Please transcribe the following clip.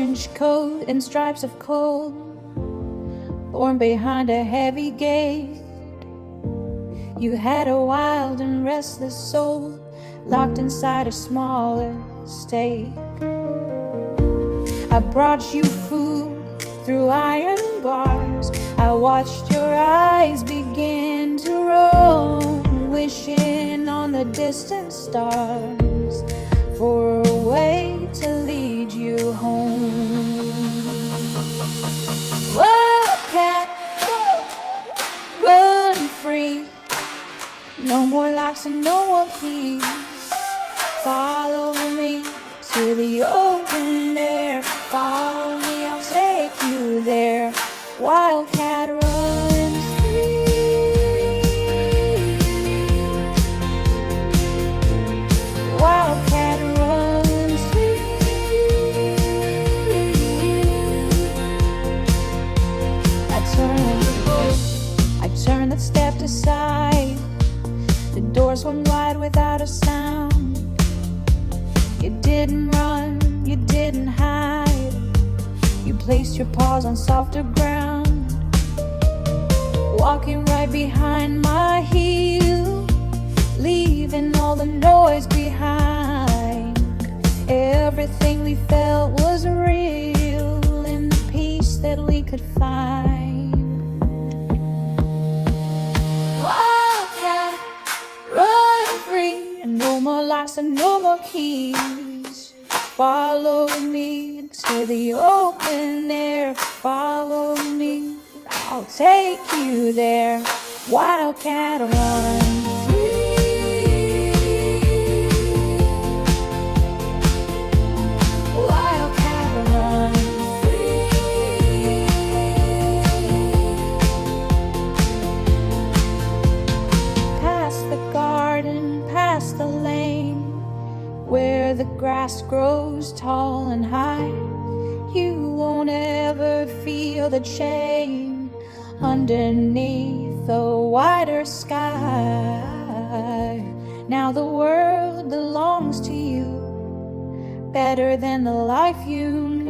orange coat and stripes of coal, born behind a heavy gate. You had a wild and restless soul, locked inside a small estate. I brought you food through iron bars. I watched your eyes begin to roam, wishing on the distant stars for a way to lead you home. Wildcat, run free. No more locks and no more keys. Follow me to the open air. Follow me, I'll take you there. Wildcat runs free. Wildcat runs free. I turned and stepped aside. The door swung wide without a sound. You didn't run, you didn't hide. You placed your paws on softer ground, walking right behind my heel, leaving all the noise behind. Everything we felt was real in the peace that we could find. Wildcat, run free, and no more locks and no more keys. Follow me to the open air. Follow me, I'll take you there. Wildcat run free. Wildcat run free. Past the garden, past the lane, where the grass grows tall and high. You won't ever feel the chain underneath a wider sky. Now the world belongs to you, better than the life you